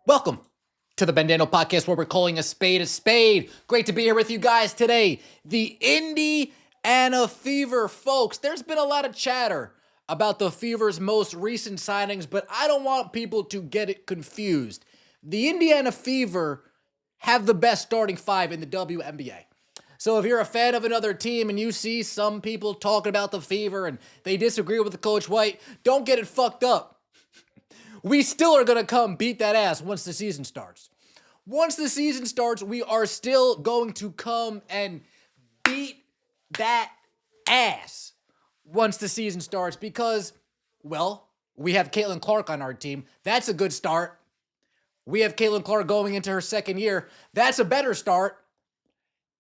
Welcome to the Bandano Podcast, where we're calling a spade a spade. Great to be here with you guys today. The Indiana Fever, folks. There's been a lot of chatter about the Fever's most recent signings, but I don't want people to get it confused. The Indiana Fever have the best starting five in the WNBA. So if you're a fan of another team and you see some people talking about the Fever and they disagree with the Coach White, don't get it fucked up. We still are going to come beat that ass once the season starts. Once the season starts, we are still going to come and beat that ass once the season starts because, well, we have Caitlin Clark on our team. That's a good start. We have Caitlin Clark going into her second year. That's a better start.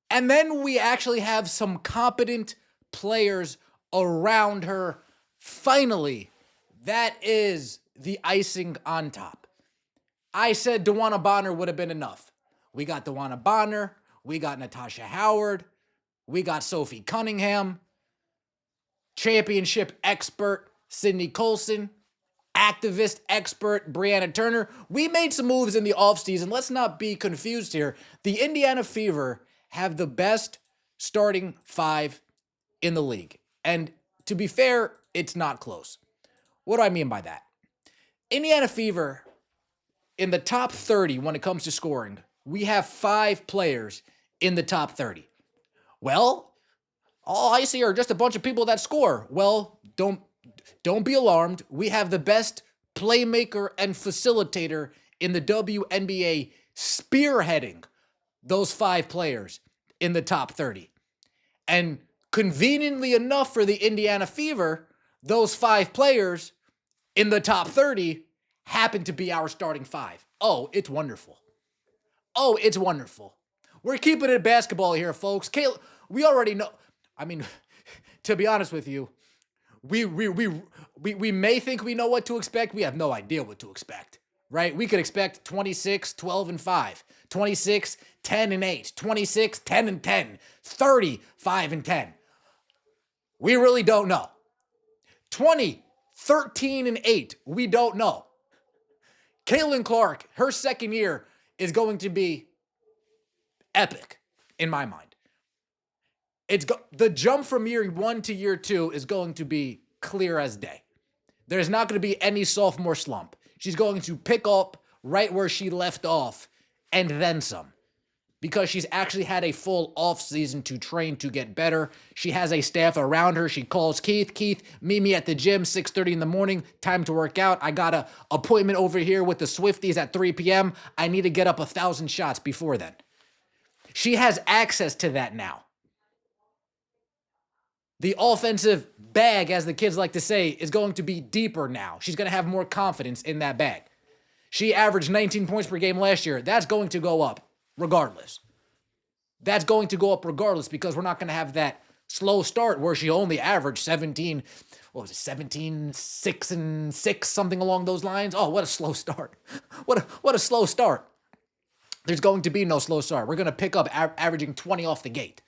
And then we actually have some competent players around her. Finally, that is the icing on top. I said DeWanna Bonner would have been enough. We got DeWanna Bonner. We got Natasha Howard. We got Sophie Cunningham. Championship expert Sydney Colson. Activist expert Brianna Turner. We made some moves in the offseason. Let's not be confused here. The Indiana Fever have the best starting five in the league. And to be fair, it's not close. What do I mean by that? Indiana Fever, in the top 30 when it comes to scoring, we have 5 players in the top 30. Well, all I see are just a bunch of people that score. Well, don't be alarmed. We have the best playmaker and facilitator in the WNBA spearheading those 5 players in the top 30. And conveniently enough for the Indiana Fever, those 5 players in the top 30 happen to be our starting 5. Oh, it's wonderful. Oh, it's wonderful. We're keeping it basketball here, folks. We already know. I mean, to be honest with you, we may think we know what to expect. We have no idea what to expect, right? We could expect 26, 12, and 5, 26, 10, and 8, 26, 10, and 10, 30, 5, and 10. We really don't know. 20, 13, and 8, we don't know. Caitlin Clark, her second year is going to be epic in my mind. The jump from year 1 to year 2 is going to be clear as day. There's not going to be any sophomore slump. She's going to pick up right where she left off and then some. Because she's actually had a full off season to train to get better. She has a staff around her. She calls Keith, meet me at the gym, 6:30 in the morning, time to work out. I got an appointment over here with the Swifties at 3 p.m. I need to get up 1,000 shots before then. She has access to that now. The offensive bag, as the kids like to say, is going to be deeper now. She's going to have more confidence in that bag. She averaged 19 points per game last year. That's going to go up. Regardless. That's going to go up regardless because we're not going to have that slow start where she only averaged 17, 6 and 6, something along those lines. Oh, what a slow start. What a slow start. There's going to be no slow start. We're going to pick up averaging 20 off the gate.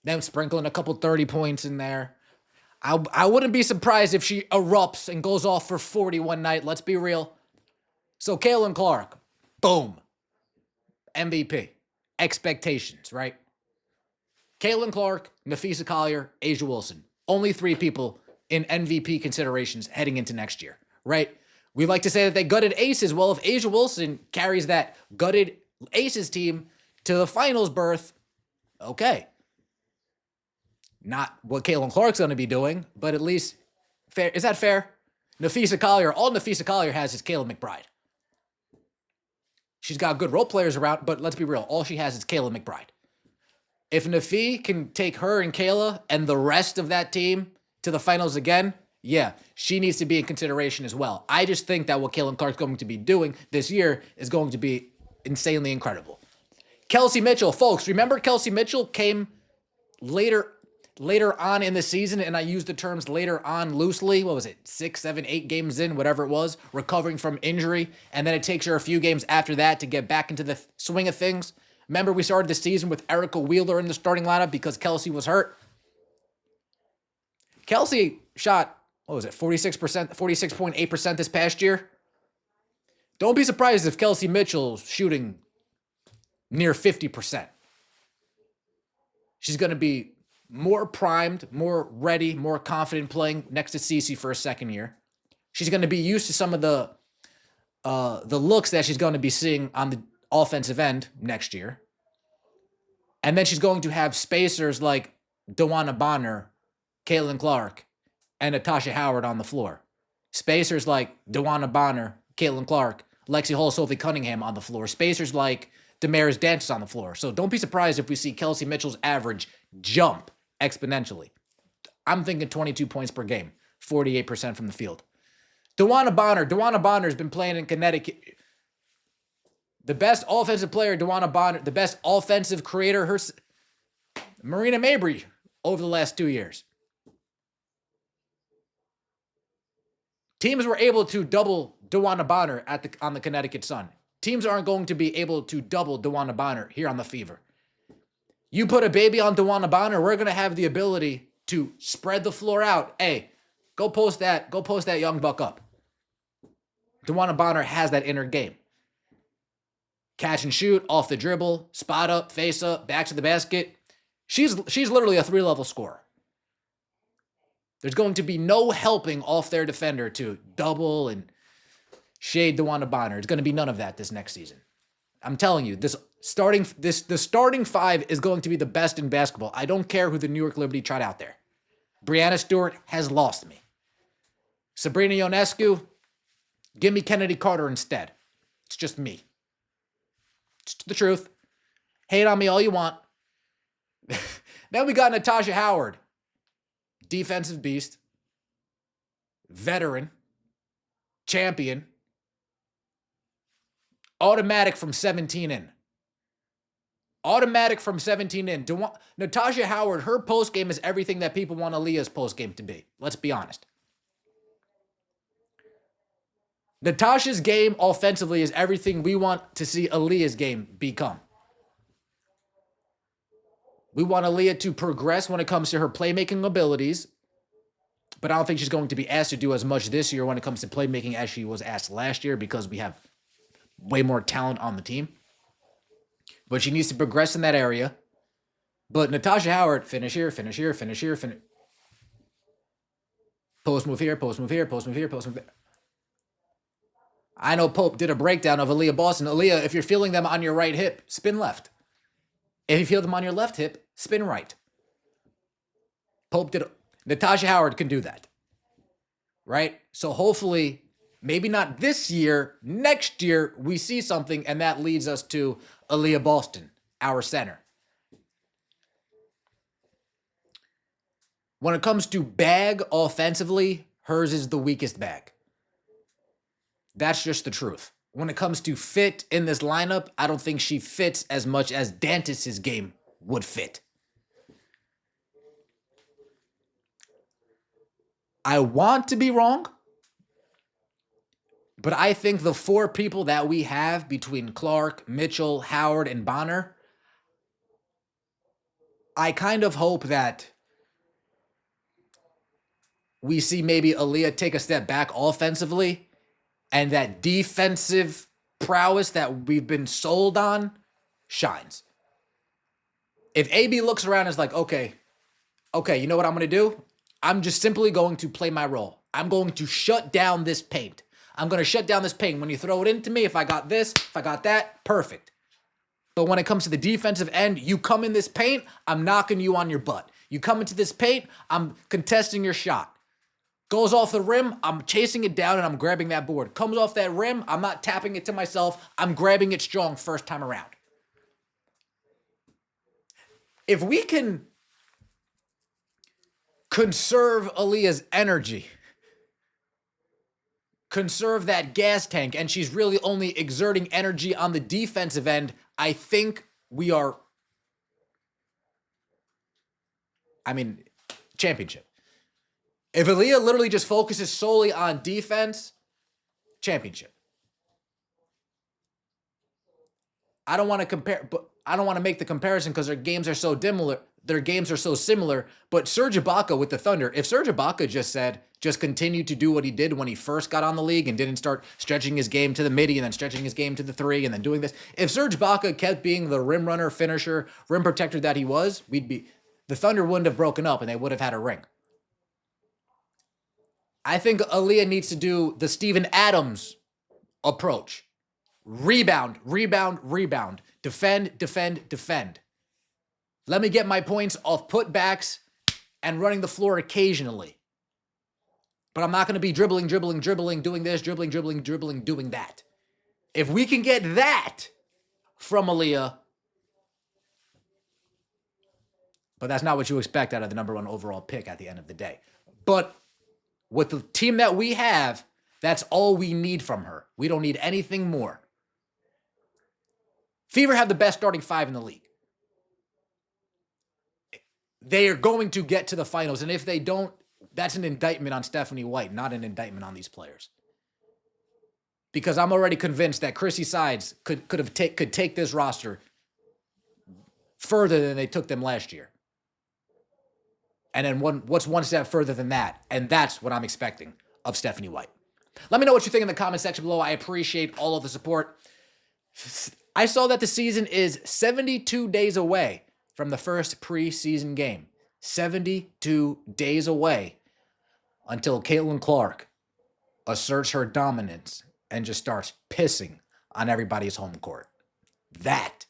Then sprinkling a couple 30 points in there. I wouldn't be surprised if she erupts and goes off for 40 one night. Let's be real. So Caitlin Clark, boom. MVP. Expectations, right? Caitlin Clark, Nafisa Collier, A'ja Wilson. Only 3 people in MVP considerations heading into next year, right? We like to say that they gutted Aces. Well, if A'ja Wilson carries that gutted Aces team to the finals berth, okay. Not what Caitlin Clark's going to be doing, but at least fair. Is that fair? Nafisa Collier, all Nafisa Collier has is Kayla McBride. She's got good role players around, but let's be real. All she has is Kayla McBride. If Nafi can take her and Kayla and the rest of that team to the finals again, yeah, she needs to be in consideration as well. I just think that what Caitlin Clark's going to be doing this year is going to be insanely incredible. Kelsey Mitchell, folks, remember Kelsey Mitchell came later on in the season, and I use the terms later on loosely. What was it? 6, 7, 8 games in, whatever it was, recovering from injury. And then it takes her a few games after that to get back into the swing of things. Remember, we started the season with Erica Wheeler in the starting lineup because Kelsey was hurt. Kelsey shot, 46%, 46.8% this past year. Don't be surprised if Kelsey Mitchell's shooting near 50%. She's going to be more primed, more ready, more confident playing next to Cece for a second year. She's going to be used to some of the looks that she's going to be seeing on the offensive end next year. And then she's going to have spacers like DeWanna Bonner, Caitlin Clark, and Natasha Howard on the floor. Spacers like DeWanna Bonner, Caitlin Clark, Lexi Hall, Sophie Cunningham on the floor. Spacers like Damaris Dantas on the floor. So don't be surprised if we see Kelsey Mitchell's average jump exponentially. I'm thinking 22 points per game, 48% from the field. DeWanna Bonner has been playing in Connecticut. The best offensive player, DeWanna Bonner, the best offensive creator, Marina Mabry, over the last 2 years. Teams were able to double DeWanna Bonner on the Connecticut Sun. Teams aren't going to be able to double DeWanna Bonner here on the Fever. You put a baby on DeWanna Bonner, we're going to have the ability to spread the floor out. Hey, go post that young buck up. DeWanna Bonner has that inner game. Catch and shoot, off the dribble, spot up, face up, back to the basket. She's literally a 3-level scorer. There's going to be no helping off their defender to double and shade DeWanna Bonner. It's going to be none of that this next season. I'm telling you, the starting five is going to be the best in basketball. I don't care who the New York Liberty tried out there. Brianna Stewart has lost me. Sabrina Ionescu, give me Kennedy Carter instead. It's just me. It's the truth. Hate on me all you want. Then we got Natasha Howard. Defensive beast. Veteran. Champion. Automatic from 17 in. Automatic from 17 in. Natasha Howard, her postgame is everything that people want Aaliyah's postgame to be. Let's be honest. Natasha's game offensively is everything we want to see Aaliyah's game become. We want Aaliyah to progress when it comes to her playmaking abilities, but I don't think she's going to be asked to do as much this year when it comes to playmaking as she was asked last year because we have way more talent on the team. But she needs to progress in that area. But Natasha Howard, finish here, finish here, finish here, finish. Post move here, post move here, post move here, post move there. I know Pope did a breakdown of Aaliyah Boston. Aaliyah, if you're feeling them on your right hip, spin left. If you feel them on your left hip, spin right. Pope did. Natasha Howard can do that. Right? So hopefully, maybe not this year, next year, we see something, and that leads us to Aaliyah Boston, our center. When it comes to bag offensively, hers is the weakest bag. That's just the truth. When it comes to fit in this lineup, I don't think she fits as much as Dantas' game would fit. I want to be wrong, but I think the four people that we have between Clark, Mitchell, Howard, and Bonner, I kind of hope that we see maybe Aaliyah take a step back offensively, and that defensive prowess that we've been sold on shines. If AB looks around and is like, okay, you know what I'm going to do? I'm just simply going to play my role. I'm going to shut down this paint. I'm going to shut down this paint. When you throw it into me, if I got this, if I got that, perfect. But when it comes to the defensive end, you come in this paint, I'm knocking you on your butt. You come into this paint, I'm contesting your shot. Goes off the rim, I'm chasing it down and I'm grabbing that board. Comes off that rim, I'm not tapping it to myself. I'm grabbing it strong first time around. If we can conserve Aaliyah's energy, conserve that gas tank, and she's really only exerting energy on the defensive end, I think we are, championship. If Aaliyah literally just focuses solely on defense, championship. I don't want to compare, but I don't want to make the comparison because their games are so similar. But Serge Ibaka with the Thunder, if Serge Ibaka just just continue to do what he did when he first got on the league and didn't start stretching his game to the midi and then stretching his game to the three and then doing this. If Serge Ibaka kept being the rim runner, finisher, rim protector that he was, the Thunder wouldn't have broken up and they would have had a ring. I think Aaliyah needs to do the Steven Adams approach. Rebound, rebound, rebound. Defend, defend, defend. Let me get my points off putbacks and running the floor occasionally. But I'm not going to be dribbling, doing this, dribbling, doing that. If we can get that from Aaliyah, but that's not what you expect out of the number 1 overall pick at the end of the day. But with the team that we have, that's all we need from her. We don't need anything more. Fever have the best starting 5 in the league. They are going to get to the finals, and if they don't, that's an indictment on Stephanie White, not an indictment on these players. Because I'm already convinced that Chrissy Sides could take this roster further than they took them last year. And then what's one step further than that? And that's what I'm expecting of Stephanie White. Let me know what you think in the comment section below. I appreciate all of the support. I saw that the season is 72 days away from the first preseason game. 72 days away until Caitlin Clark asserts her dominance and just starts pissing on everybody's home court. That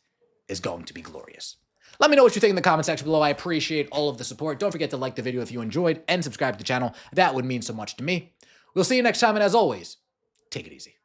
is going to be glorious. Let me know what you think in the comment section below. I appreciate all of the support. Don't forget to like the video if you enjoyed and subscribe to the channel. That would mean so much to me. We'll see you next time, and as always, take it easy.